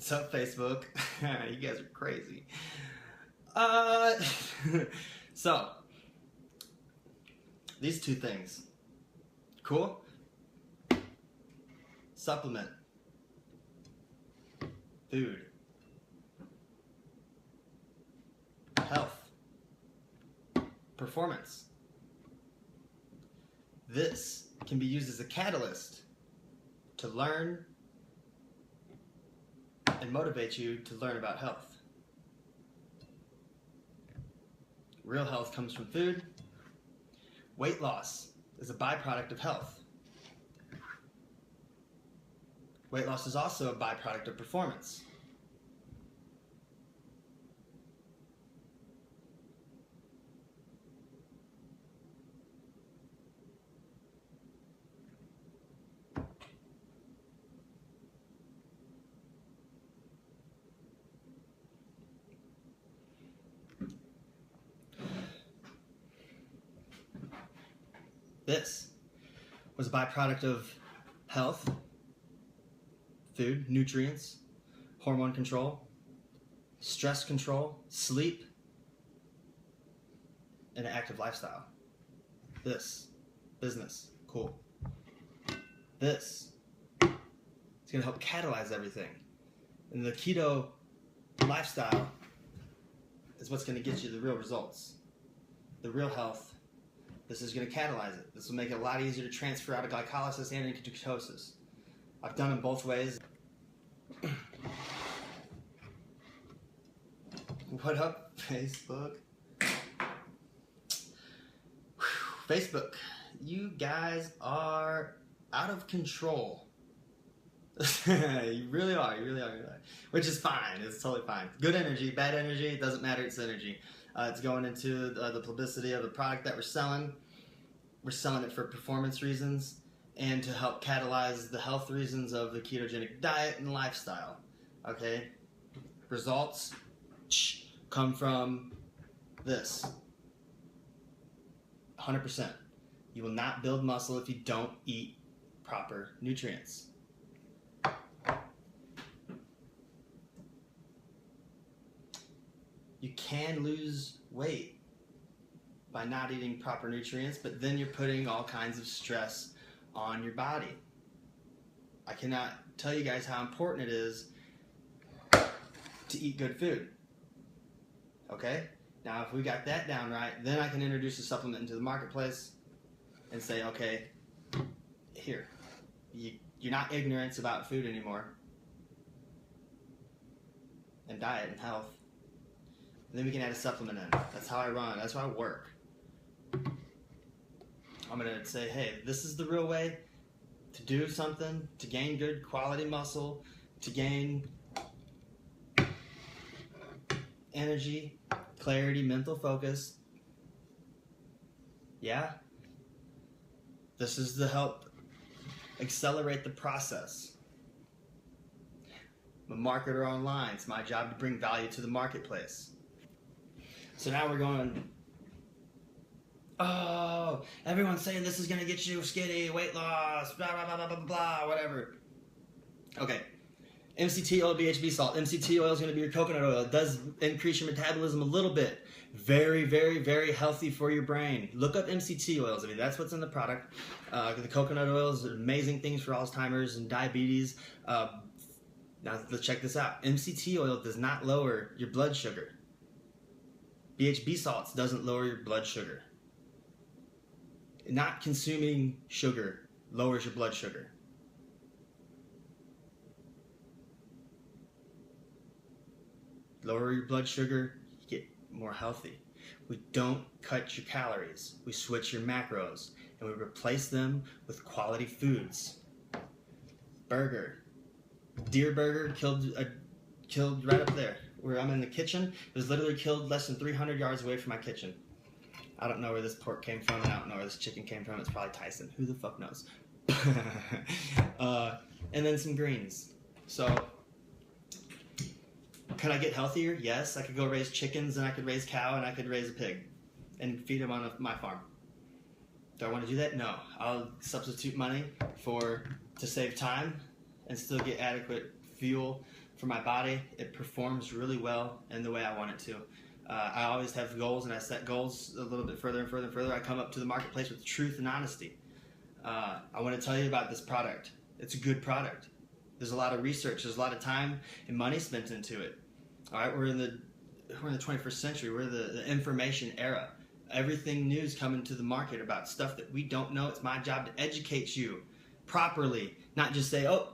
What's up, Facebook? You guys are crazy. So, these two things. Cool? Supplement. Food. Health. Performance. This can be used as a catalyst to learn and motivate you to learn about health. Real health comes from food. Weight loss is a byproduct of health. Weight loss is also a byproduct of performance. This was a byproduct of health, food, nutrients, hormone control, stress control, sleep, and an active lifestyle. This, business, cool. This is going to help catalyze everything. And the keto lifestyle is what's going to get you the real results, the real health. This is going to catalyze it. This will make it a lot easier to transfer out of glycolysis and into ketosis. I've done them both ways. What up, Facebook? Facebook, you guys are out of control. You really are, you really are. Which is fine, it's totally fine. Good energy, bad energy, it doesn't matter, it's energy. It's going into the publicity of the product that we're selling. We're selling it for performance reasons and to help catalyze the health reasons of the ketogenic diet and lifestyle. Okay? Results come from this. 100%. You will not build muscle if you don't eat proper nutrients. You can lose weight by not eating proper nutrients, but then you're putting all kinds of stress on your body. I cannot tell you guys how important it is to eat good food. Okay? Now, if we got that down right, then I can introduce a supplement into the marketplace and say, okay, here, you're not ignorant about food anymore, and diet and health. And then we can add a supplement in. That's how I run. That's how I work. I'm going to say, hey, this is the real way to do something, to gain good quality muscle, to gain energy, clarity, mental focus. Yeah? This is to help accelerate the process. I'm a marketer online. It's my job to bring value to the marketplace. So now we're going, oh, everyone's saying this is going to get you skinny, weight loss, blah, blah, blah, blah, blah, blah, whatever. Okay. MCT oil, BHB salt. MCT oil is going to be your coconut oil. It does increase your metabolism a little bit. Very, very, very healthy for your brain. Look up MCT oils. I mean, that's what's in the product. The coconut oils are amazing things for Alzheimer's and diabetes. Now, let's check this out. MCT oil does not lower your blood sugar. BHB salts doesn't lower your blood sugar. Not consuming sugar lowers your blood sugar. Lower your blood sugar, you get more healthy. We don't cut your calories. We switch your macros and we replace them with quality foods. Burger. Deer burger killed right up there. Where I'm in the kitchen, it was literally killed less than 300 yards away from my kitchen. I don't know where this pork came from, and I don't know where this chicken came from. It's probably Tyson. Who the fuck knows? And then some greens. So, could I get healthier? Yes. I could go raise chickens, and I could raise cow, and I could raise a pig, and feed them on my farm. Do I want to do that? No. I'll substitute money to save time and still get adequate fuel for my body. It performs really well in the way I want it to. I always have goals, and I set goals a little bit further and further and further. I come up to the marketplace with truth and honesty. I want to tell you about this product. It's a good product. There's a lot of research. There's a lot of time and money spent into it. All right, we're in the 21st century. We're the information era. Everything new is coming to the market about stuff that we don't know. It's my job to educate you properly, not just say, oh,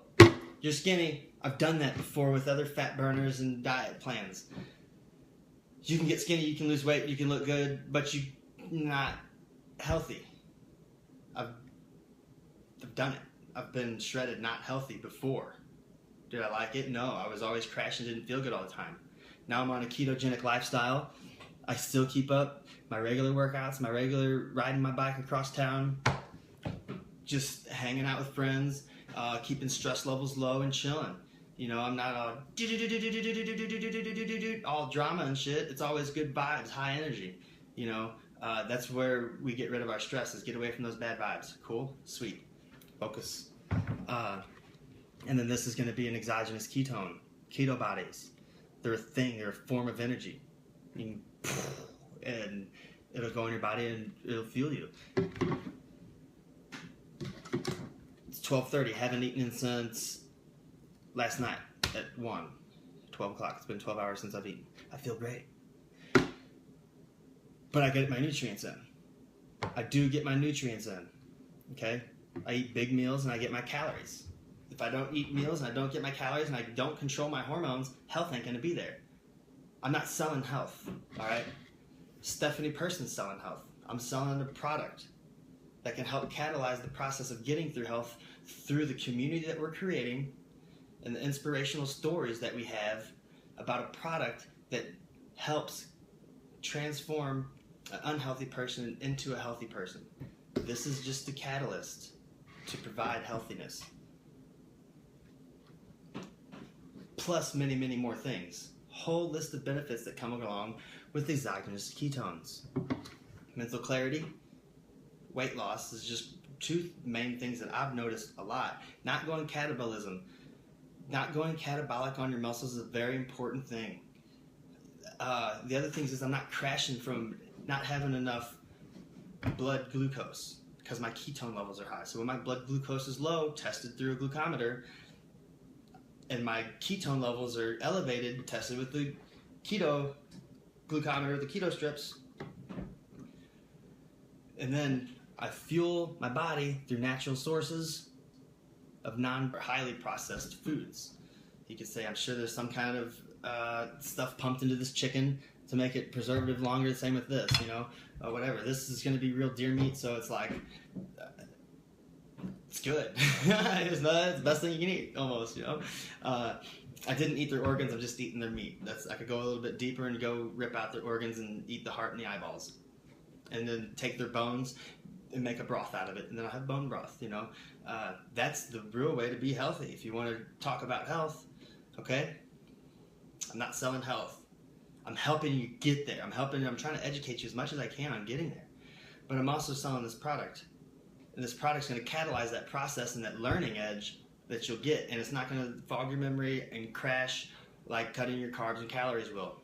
you're skinny. I've done that before with other fat burners and diet plans. You can get skinny, you can lose weight, you can look good, but you're not healthy. I've done it. I've been shredded, not healthy before. Did I like it? No, I was always crashing, didn't feel good all the time. Now I'm on a ketogenic lifestyle. I still keep up my regular workouts, my regular riding my bike across town, just hanging out with friends, keeping stress levels low and chilling. You know, I'm not all drama and shit. It's always good vibes, high energy. You know, that's where we get rid of our stress, is get away from those bad vibes. Cool? Sweet. Focus. And then this is going to be an exogenous ketone. Keto bodies. They're a thing. They're a form of energy. You can, and it'll go in your body and it'll fuel you. It's 12:30. Haven't eaten since last night at 12 o'clock. It's been 12 hours since I've eaten. I feel great. But I get my nutrients in. I do get my nutrients in. Okay? I eat big meals and I get my calories. If I don't eat meals and I don't get my calories and I don't control my hormones, health ain't going to be there. I'm not selling health. Alright? Stephanie Person's selling health. I'm selling a product that can help catalyze the process of getting through health through the community that we're creating and the inspirational stories that we have about a product that helps transform an unhealthy person into a healthy person. This is just a catalyst to provide healthiness. Plus many, many more things. Whole list of benefits that come along with exogenous ketones. Mental clarity, weight loss is just two main things that I've noticed a lot. Not going catabolism. Not going catabolic on your muscles is a very important thing. The other things is I'm not crashing from not having enough blood glucose because my ketone levels are high. So when my blood glucose is low, tested through a glucometer, and my ketone levels are elevated, tested with the keto glucometer, the keto strips, and then I fuel my body through natural sources of non-highly processed foods. You could say, I'm sure there's some kind of stuff pumped into this chicken to make it preservative longer. Same with this, you know, whatever. This is going to be real deer meat, so it's like, it's good. It's the best thing you can eat, almost, you know. I didn't eat their organs, I'm just eating their meat. I could go a little bit deeper and go rip out their organs and eat the heart and the eyeballs. And then take their bones and make a broth out of it, and then I'll have bone broth, you know. That's the real way to be healthy. If you want to talk about health, okay? I'm not selling health. I'm helping you get there. I'm trying to educate you as much as I can on getting there. But I'm also selling this product. And this product's going to catalyze that process and that learning edge that you'll get. And it's not going to fog your memory and crash like cutting your carbs and calories will.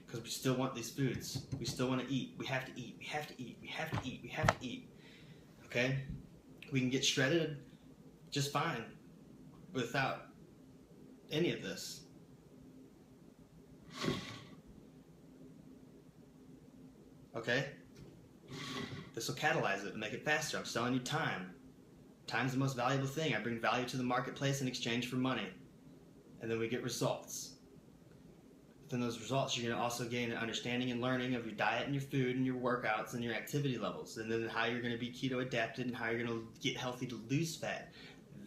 Because we still want these foods. We still want to eat. We have to eat. We have to eat. We have to eat. We have to eat. Okay? We can get shredded just fine without any of this. Okay? This will catalyze it and make it faster. I'm selling you time. Time's the most valuable thing. I bring value to the marketplace in exchange for money. And then we get results. Within those results, you're going to also gain an understanding and learning of your diet and your food and your workouts and your activity levels, and then how you're going to be keto adapted and how you're going to get healthy to lose fat.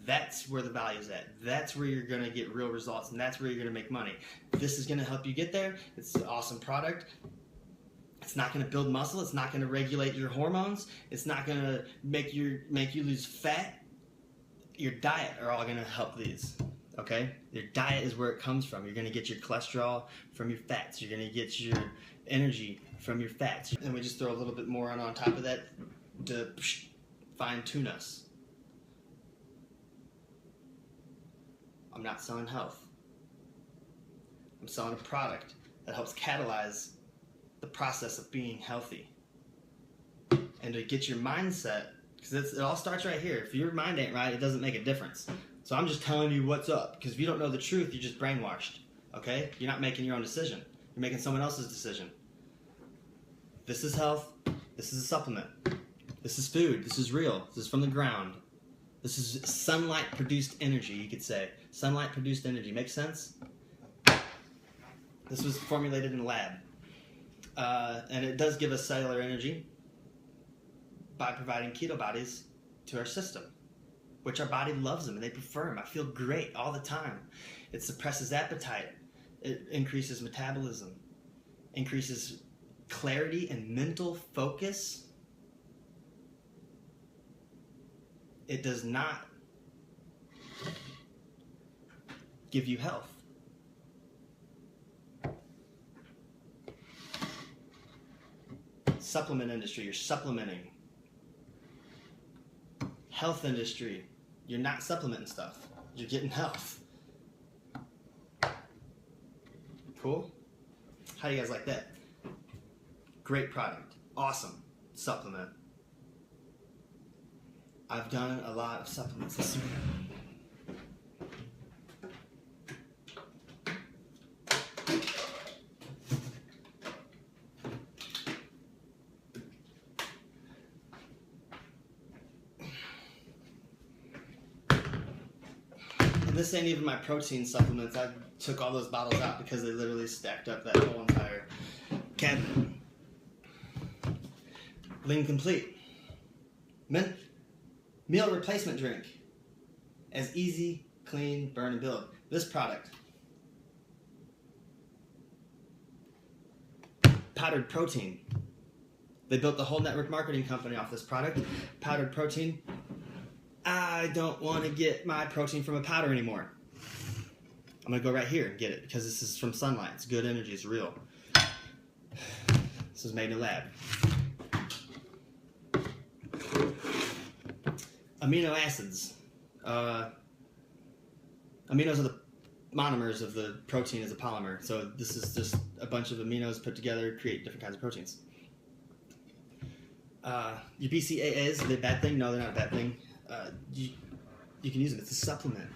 That's where the value's at. That's where you're going to get real results, and that's where you're going to make money. This is going to help you get there. It's an awesome product. It's not going to build muscle. It's not going to regulate your hormones. It's not going to make you lose fat. Your diet are all going to help these. Okay? Your diet is where it comes from. You're going to get your cholesterol from your fats. You're going to get your energy from your fats. And we just throw a little bit more on top of that to fine-tune us. I'm not selling health. I'm selling a product that helps catalyze the process of being healthy. And to get your mindset, because it all starts right here. If your mind ain't right, it doesn't make a difference. So I'm just telling you what's up, because if you don't know the truth, you're just brainwashed, okay? You're not making your own decision. You're making someone else's decision. This is health. This is a supplement. This is food. This is real. This is from the ground. This is sunlight-produced energy, you could say. Sunlight-produced energy. Make sense? This was formulated in a lab. And it does give us cellular energy by providing keto bodies to our system, which our body loves them and they prefer them. I feel great all the time. It suppresses appetite. It increases metabolism, increases clarity and mental focus. It does not give you health. Supplement industry, you're supplementing. Health industry, you're not supplementing stuff. You're getting health. Cool? How do you guys like that? Great product. Awesome. Supplement. I've done a lot of supplements this year. And this ain't even my protein supplements. I took all those bottles out because they literally stacked up that whole entire cabinet. Lean Complete. Meal replacement drink. As easy, clean, burn, and build. This product. Powdered protein. They built the whole network marketing company off this product. Powdered protein. I don't want to get my protein from a powder anymore. I'm going to go right here and get it because this is from sunlight. It's good energy. It's real. This was made in a lab. Amino acids. Aminos are the monomers of the protein as a polymer. So this is just a bunch of aminos put together to create different kinds of proteins. Your BCAAs, are they a bad thing? No, they're not a bad thing. You can use them. It's a supplement.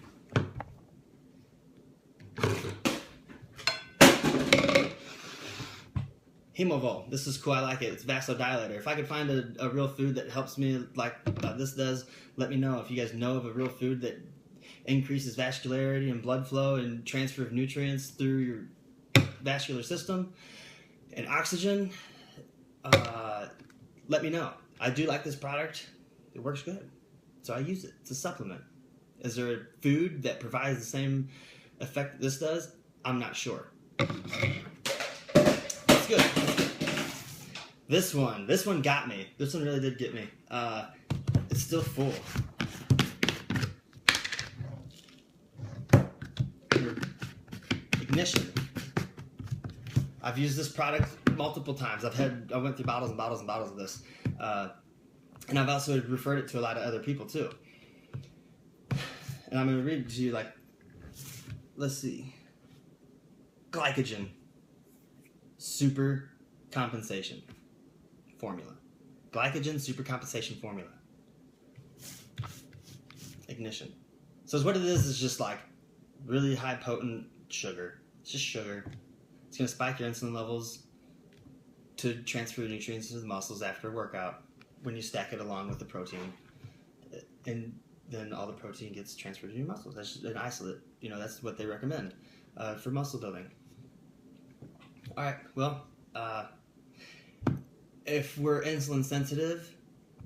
Hemovol. This is cool. I like it. It's vasodilator. If I could find a real food that helps me like this does, let me know. If you guys know of a real food that increases vascularity and blood flow and transfer of nutrients through your vascular system and oxygen, let me know. I do like this product. It works good. So I use it. It's a supplement. Is there a food that provides the same effect that this does? I'm not sure. It's good. This one got me. This one really did get me. It's still full. Ignition. I've used this product multiple times. I went through bottles and bottles and bottles of this. And I've also referred it to a lot of other people too. And I'm going to read it to you like, let's see. Glycogen. Super compensation formula. Glycogen supercompensation formula. Ignition. So what it is just like really high potent sugar. It's just sugar. It's going to spike your insulin levels to transfer nutrients into the muscles after a workout when you stack it along with the protein. And then all the protein gets transferred to your muscles. That's just an isolate. You know, that's what they recommend for muscle building. All right, well, if we're insulin sensitive,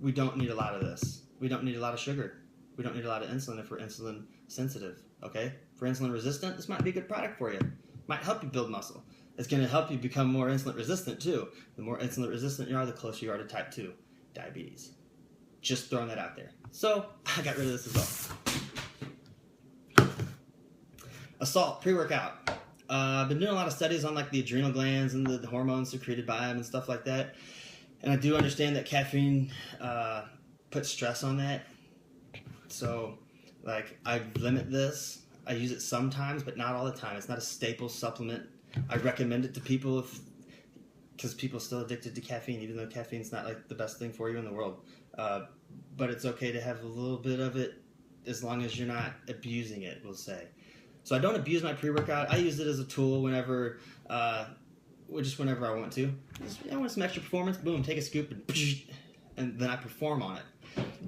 we don't need a lot of this. We don't need a lot of sugar. We don't need a lot of insulin if we're insulin sensitive, okay? If we're insulin resistant, this might be a good product for you. Might help you build muscle. It's going to help you become more insulin resistant too. The more insulin resistant you are, the closer you are to type 2 diabetes. Just throwing that out there. So, I got rid of this as well. Assault, pre-workout. I've been doing a lot of studies on like the adrenal glands and the hormones secreted by them and stuff like that. And I do understand that caffeine puts stress on that. So, like, I limit this. I use it sometimes, but not all the time. It's not a staple supplement. I recommend it to people because people are still addicted to caffeine, even though caffeine's not like the best thing for you in the world. But it's okay to have a little bit of it as long as you're not abusing it, we'll say. So I don't abuse my pre-workout. I use it as a tool whenever I want to. I want some extra performance. Boom, take a scoop and then I perform on it.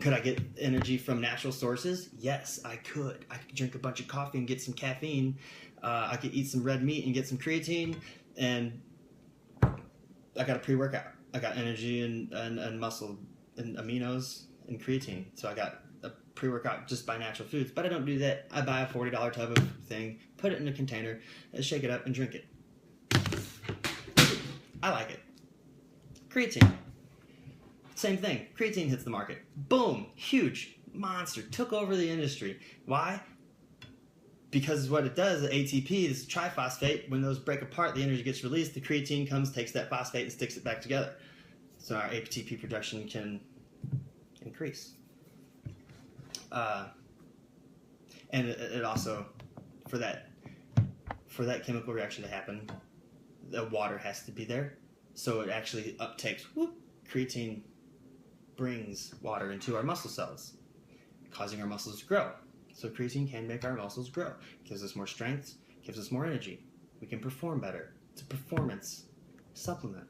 Could I get energy from natural sources? Yes, I could. I could drink a bunch of coffee and get some caffeine. I could eat some red meat and get some creatine. And I got a pre-workout. I got energy and muscle and aminos and creatine. So I got a pre-workout just by natural foods. But I don't do that. I buy a $40 tub of thing, put it in a container, and shake it up and drink it. I like it. Creatine. Same thing. Creatine hits the market. Boom. Huge. Monster. Took over the industry. Why? Because what it does, the ATP, this triphosphate, when those break apart, the energy gets released, the creatine comes, takes that phosphate, and sticks it back together. So our ATP production can increase. And it also, for that chemical reaction to happen, the water has to be there. So it actually uptakes, creatine brings water into our muscle cells, causing our muscles to grow. So creatine can make our muscles grow. Gives us more strength, gives us more energy. We can perform better. It's a performance supplement,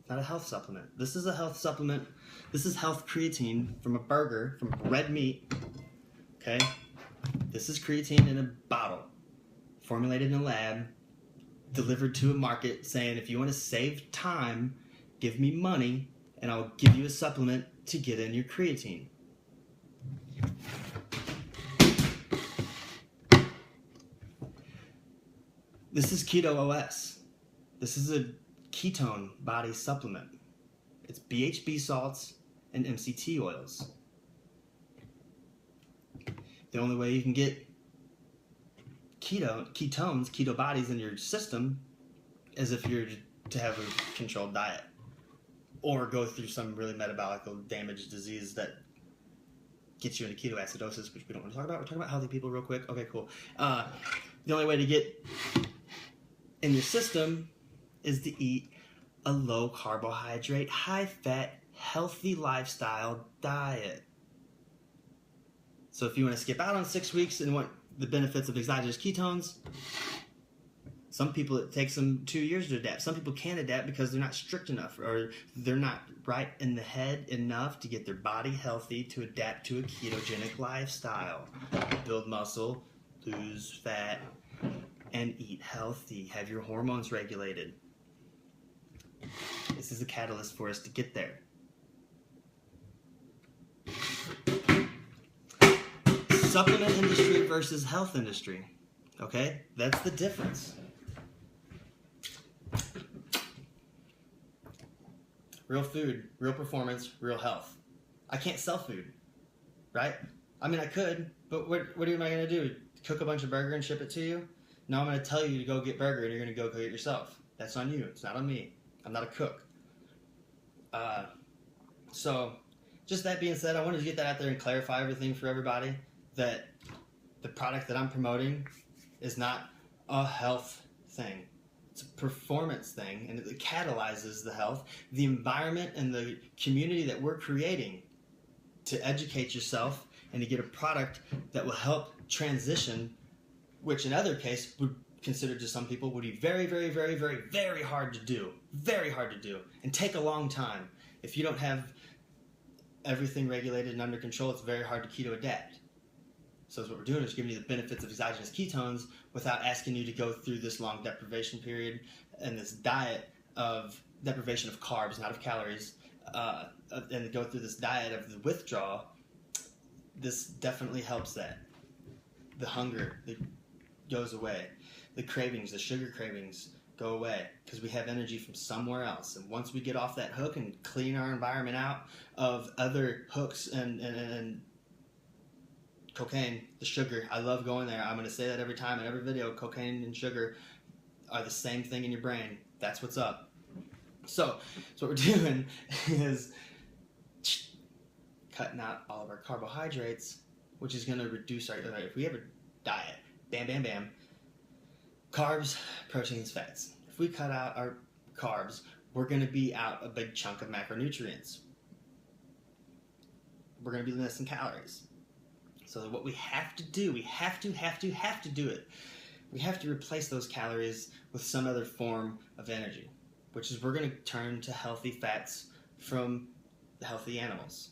not a health supplement. This is a health supplement. This is health creatine from a burger, from red meat. Okay? This is creatine in a bottle, formulated in a lab, delivered to a market saying, if you want to save time, give me money, and I'll give you a supplement to get in your creatine. This is Keto OS. This is a ketone body supplement. It's BHB salts and MCT oils. The only way you can get ketones, keto bodies in your system is if you're to have a controlled diet or go through some really metabolic damaged disease that gets you into ketoacidosis, which we don't want to talk about. We're talking about healthy people real quick. Okay, cool. The only way to get in your system is to eat a low carbohydrate, high fat, healthy lifestyle diet. So if you want to skip out on 6 weeks and want the benefits of exogenous ketones, some people it takes them 2 years to adapt. Some people can't adapt because they're not strict enough or they're not right in the head enough to get their body healthy to adapt to a ketogenic lifestyle. Build muscle, lose fat, and eat healthy. Have your hormones regulated. This is a catalyst for us to get there. Supplement industry versus health industry. Okay? That's the difference. Real food, real performance, real health. I can't sell food, right? I mean, I could, but what am I going to do? Cook a bunch of burger and ship it to you? No, I'm going to tell you to go get burger and you're going to go cook it yourself. That's on you. It's not on me. I'm not a cook. So, just that being said, I wanted to get that out there and clarify everything for everybody, that the product that I'm promoting is not a health thing. It's a performance thing, and it catalyzes the health, the environment, and the community that we're creating to educate yourself and to get a product that will help transition, which in other case would consider to some people would be very, very, very, very, very hard to do. Very hard to do, and take a long time. If you don't have everything regulated and under control, it's very hard to keto adapt. So what we're doing is giving you the benefits of exogenous ketones without asking you to go through this long deprivation period and this diet of deprivation of carbs, not of calories, and go through this diet of the withdrawal. This definitely helps that. The hunger that goes away. The cravings, the sugar cravings go away because we have energy from somewhere else. And once we get off that hook and clean our environment out of other hooks and cocaine, the sugar, I love going there. I'm going to say that every time in every video. Cocaine and sugar are the same thing in your brain. That's what's up. So what we're doing is cutting out all of our carbohydrates, which is going to reduce our, if we have a diet Bam, bam, bam. Carbs, proteins, fats. If we cut out our carbs, we're going to be out a big chunk of macronutrients. We're going to be missing calories. So what we have to do, we have to do it. We have to replace those calories with some other form of energy, which is we're going to turn to healthy fats from healthy animals.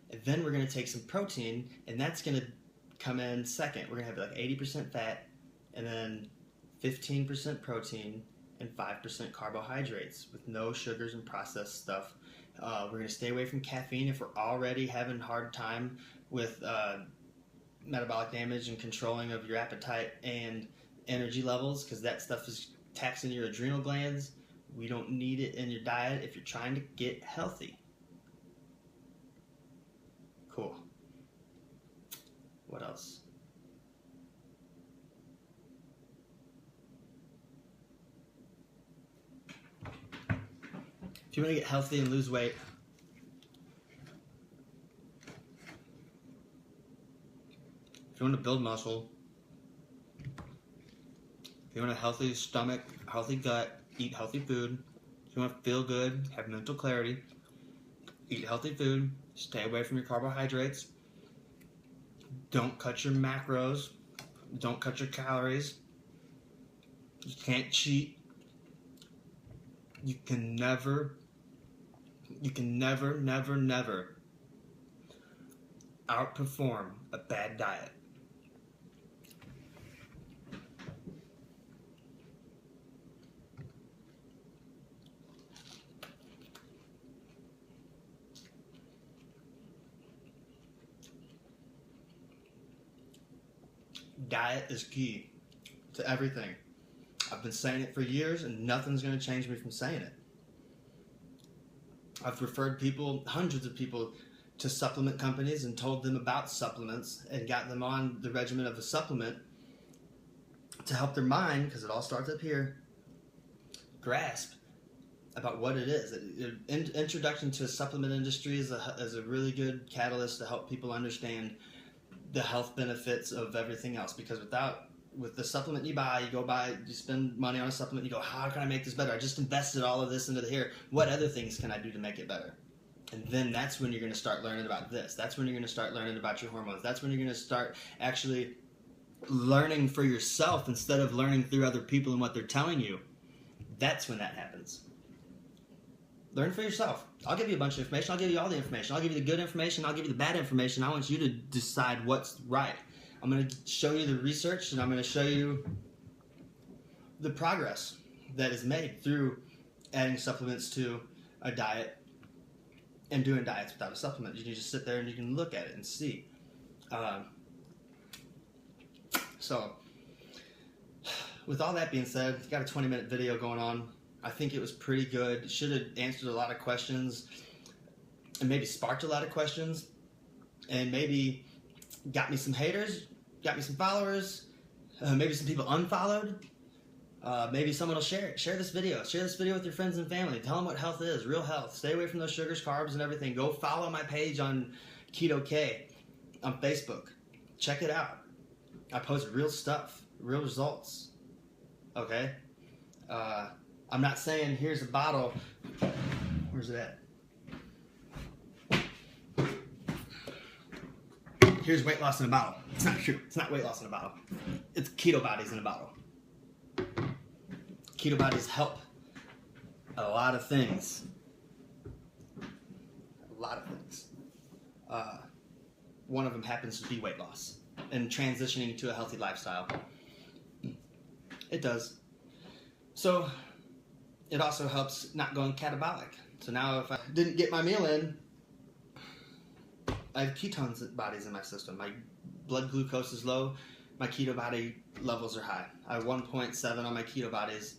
And then we're going to take some protein, and that's going to come in second. We're going to have like 80% fat, and then 15% protein, and 5% carbohydrates with no sugars and processed stuff. We're going to stay away from caffeine if we're already having a hard time with metabolic damage and controlling of your appetite and energy levels, because that stuff is taxing your adrenal glands. We don't need it in your diet if you're trying to get healthy. Cool. What else? If you want to get healthy and lose weight, if you want to build muscle, if you want a healthy stomach, healthy gut, eat healthy food. If you want to feel good, have mental clarity, eat healthy food, stay away from your carbohydrates, don't cut your macros, don't cut your calories, you can't cheat, you can never outperform a bad diet. Diet is key to everything. I've been saying it for years, and nothing's going to change me from saying it. I've referred people, hundreds of people, to supplement companies and told them about supplements and got them on the regimen of a supplement to help their mind, because it all starts up here, grasp about what it is. Introduction to a supplement industry is a really good catalyst to help people understand the health benefits of everything else, because with the supplement you buy, you spend money on a supplement, you go, how can I make this better? I just invested all of this into here. What other things can I do to make it better? And then that's when you're going to start learning about this. That's when you're going to start learning about your hormones. That's when you're going to start actually learning for yourself instead of learning through other people and what they're telling you. That's when that happens. Learn for yourself. I'll give you a bunch of information. I'll give you all the information. I'll give you the good information. I'll give you the bad information. I want you to decide what's right. I'm going to show you the research, and I'm going to show you the progress that is made through adding supplements to a diet and doing diets without a supplement. You can just sit there and you can look at it and see. So, with all that being said, got a 20-minute video going on. I think it was pretty good. Should have answered a lot of questions and maybe sparked a lot of questions and maybe got me some haters, got me some followers, maybe some people unfollowed. Maybe someone will share it. Share this video. Share this video with your friends and family. Tell them what health is, real health. Stay away from those sugars, carbs, and everything. Go follow my page on Keto K on Facebook. Check it out. I post real stuff, real results. Okay? I'm not saying here's a bottle. Where's it at? Here's weight loss in a bottle. It's not true. It's not weight loss in a bottle. It's keto bodies in a bottle. Keto bodies help a lot of things. A lot of things. One of them happens to be weight loss and transitioning to a healthy lifestyle. It does. So it also helps not going catabolic. So now if I didn't get my meal in, I have ketones bodies in my system. My blood glucose is low. My keto body levels are high. I have 1.7 on my keto bodies.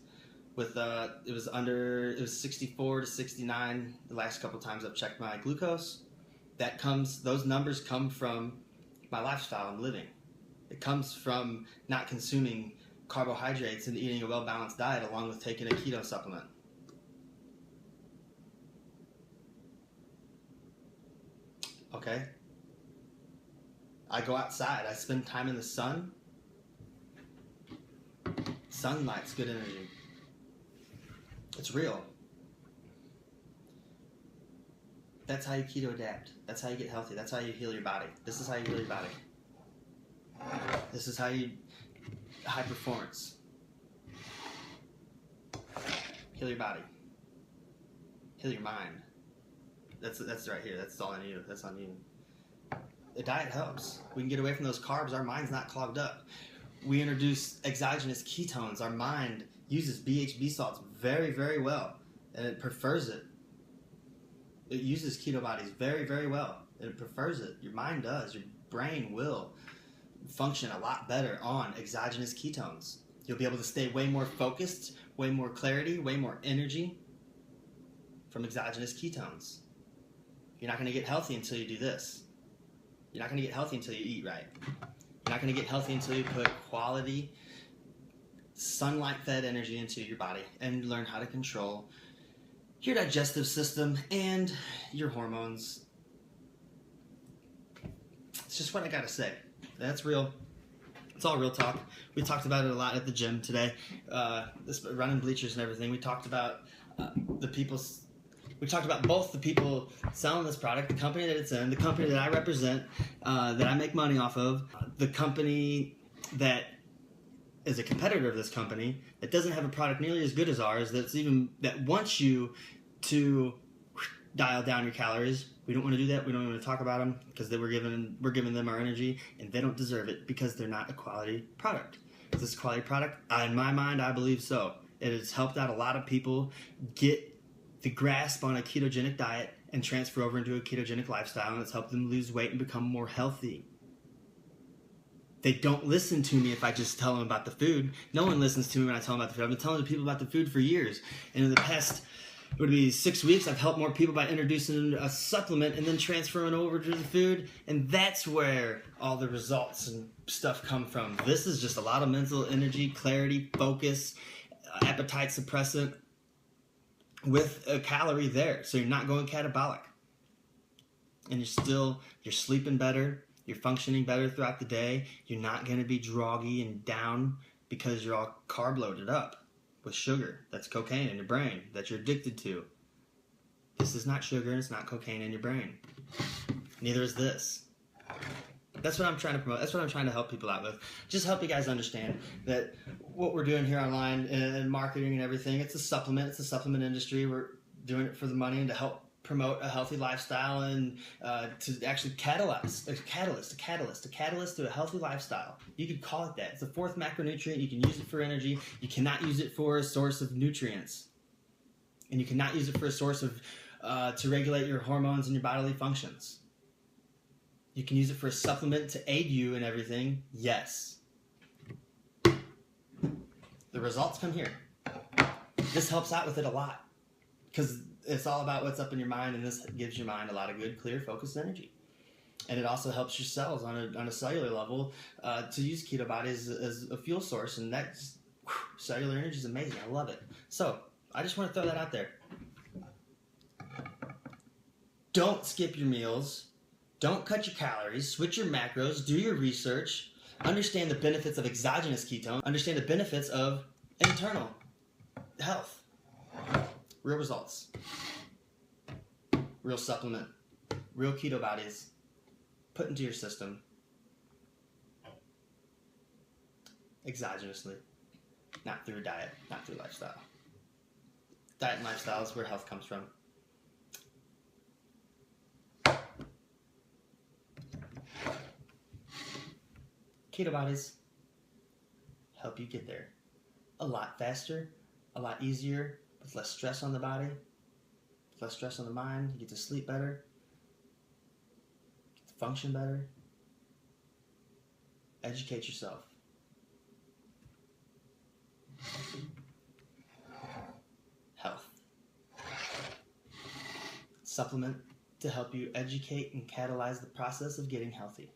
With it was 64 to 69 the last couple times I've checked my glucose. Those numbers come from my lifestyle and living. It comes from not consuming carbohydrates and eating a well-balanced diet along with taking a keto supplement. Okay? I go outside. I spend time in the sun. Sunlight's good energy. It's real. That's how you keto adapt. That's how you get healthy. That's how you heal your body. This is how you heal your body. This is how you high performance. Heal your body. Heal your mind. That's right here. That's all on you. That's on you. The diet helps. We can get away from those carbs. Our mind's not clogged up. We introduce exogenous ketones. Our mind uses BHB salts very, very well, and it prefers it. It uses keto bodies very, very well, and it prefers it. Your mind does. Your brain will function a lot better on exogenous ketones. You'll be able to stay way more focused, way more clarity, way more energy from exogenous ketones. You're not going to get healthy until you do this. You're not going to get healthy until you eat right. You're not going to get healthy until you put quality, sunlight-fed energy into your body and learn how to control your digestive system and your hormones. It's just what I got to say. That's real. It's all real talk. We talked about it a lot at the gym today. Running bleachers and everything. We talked about we talked about both the people selling this product, the company that it's in, the company that I represent, that I make money off of, the company that is a competitor of this company that doesn't have a product nearly as good as ours, that wants you to dial down your calories. We don't want to do that. We don't want to talk about them because we're giving them our energy, and they don't deserve it because they're not a quality product. Is this a quality product? In my mind, I believe so. It has helped out a lot of people get the grasp on a ketogenic diet and transfer over into a ketogenic lifestyle, and it's helped them lose weight and become more healthy. They don't listen to me if I just tell them about the food. No one listens to me when I tell them about the food. I've been telling people about the food for years. And in the past, it would be 6 weeks, I've helped more people by introducing a supplement and then transferring over to the food. And that's where all the results and stuff come from. This is just a lot of mental energy, clarity, focus, appetite suppressant with a calorie there. So you're not going catabolic. And you're sleeping better. You're functioning better throughout the day. You're not going to be groggy and down because you're all carb loaded up with sugar. That's cocaine in your brain that you're addicted to. This is not sugar and it's not cocaine in your brain. Neither is this. That's what I'm trying to promote. That's what I'm trying to help people out with. Just help you guys understand that what we're doing here online and marketing and everything, it's a supplement. It's a supplement industry. We're doing it for the money and to help promote a healthy lifestyle and to actually catalyst to a healthy lifestyle. You could call it that. It's the fourth macronutrient. You can use it for energy. You cannot use it for a source of nutrients. And you cannot use it for a source of to regulate your hormones and your bodily functions. You can use it for a supplement to aid you in everything. Yes. The results come here. This helps out with it a lot because it's all about what's up in your mind, and this gives your mind a lot of good, clear, focused energy. And it also helps your cells on a cellular level to use keto bodies as a fuel source, and that cellular energy is amazing. I love it. So I just want to throw that out there. Don't skip your meals. Don't cut your calories. Switch your macros. Do your research. Understand the benefits of exogenous ketone. Understand the benefits of internal health. Real results. Real supplement. Real keto bodies. Put into your system. Exogenously. Not through a diet. Not through lifestyle. Diet and lifestyle is where health comes from. Keto bodies help you get there a lot faster, a lot easier, with less stress on the body, with less stress on the mind. You get to sleep better, get to function better. Educate yourself. Health. Supplement to help you educate and catalyze the process of getting healthy.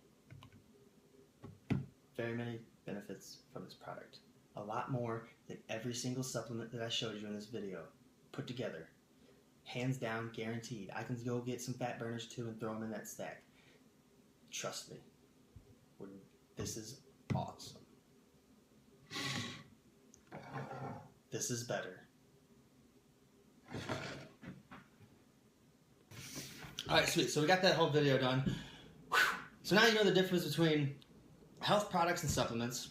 Very many benefits from this product. A lot more than every single supplement that I showed you in this video put together. Hands down, guaranteed. I can go get some fat burners too and throw them in that stack. Trust me. This is awesome. This is better. Alright, sweet. So we got that whole video done. So now you know the difference between health products and supplements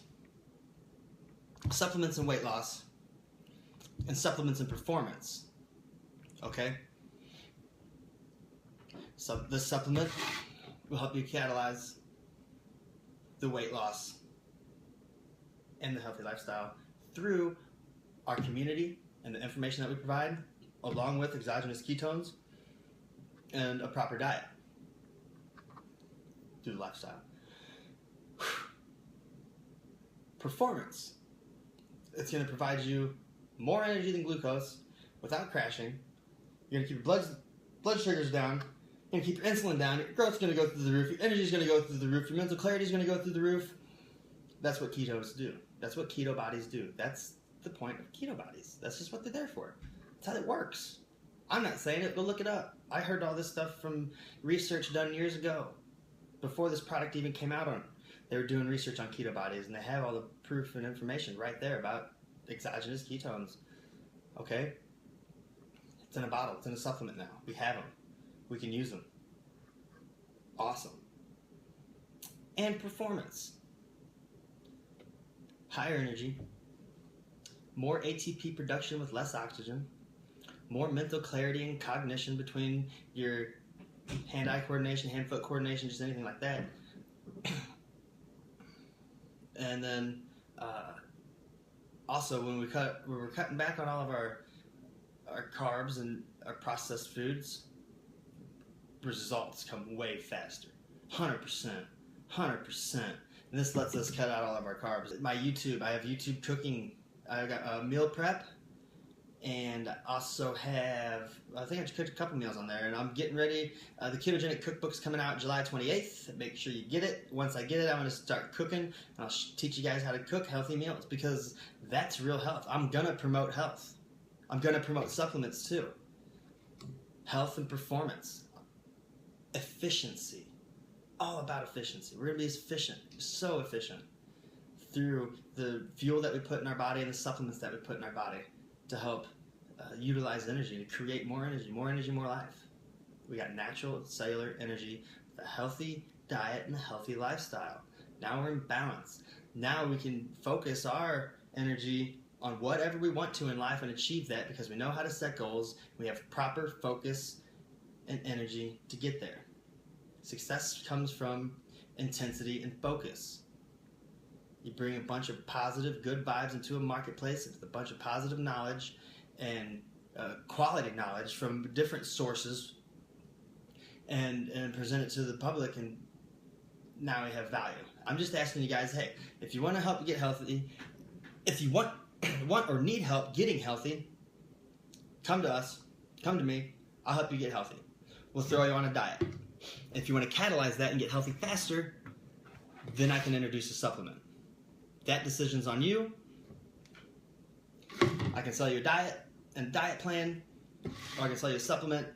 and weight loss, and supplements and performance. Okay? So this supplement will help you catalyze the weight loss and the healthy lifestyle through our community and the information that we provide, along with exogenous ketones and a proper diet through the lifestyle. Performance. It's going to provide you more energy than glucose without crashing. You're going to keep your blood sugars down. You're going to keep your insulin down. Your growth's going to go through the roof. Your energy is going to go through the roof. Your mental clarity is going to go through the roof. That's what ketos do. That's what keto bodies do. That's the point of keto bodies. That's just what they're there for. That's how it works. I'm not saying it, but look it up. I heard all this stuff from research done years ago, before this product even came out on. They were doing research on keto bodies, and they have all the proof and information right there about exogenous ketones. Okay? It's in a bottle. It's in a supplement now. We have them. We can use them. Awesome. And performance. Higher energy. More ATP production with less oxygen. More mental clarity and cognition between your hand-eye coordination, hand-foot coordination, just anything like that. And then also when we're cutting back on all of our carbs and our processed foods, results come way faster. 100%. And this lets us cut out all of our carbs. My YouTube, I have YouTube cooking. I got meal prep, and I also have, I think I cooked a couple meals on there, and I'm getting ready. The ketogenic cookbook's coming out July 28th. Make sure you get it. Once I get it, I'm going to start cooking, and I'll teach you guys how to cook healthy meals, because that's real health. I'm going to promote health. I'm going to promote supplements too. Health and performance. Efficiency. All about efficiency. We're going to be efficient. So efficient. Through the fuel that we put in our body and the supplements that we put in our body to help utilize energy, to create more energy, more life. We got natural cellular energy, a healthy diet, and a healthy lifestyle. Now we're in balance. Now we can focus our energy on whatever we want to in life and achieve that, because we know how to set goals. We have proper focus and energy to get there. Success comes from intensity and focus. You bring a bunch of positive, good vibes into a marketplace with a bunch of positive knowledge and quality knowledge from different sources, and present it to the public, and now we have value. I'm just asking you guys, hey, if you want to help you get healthy, if you want or need help getting healthy, come to us, come to me, I'll help you get healthy. We'll throw you on a diet. If you want to catalyze that and get healthy faster, then I can introduce a supplement. That decision's on you. I can sell you a diet and diet plan, or I can sell you a supplement.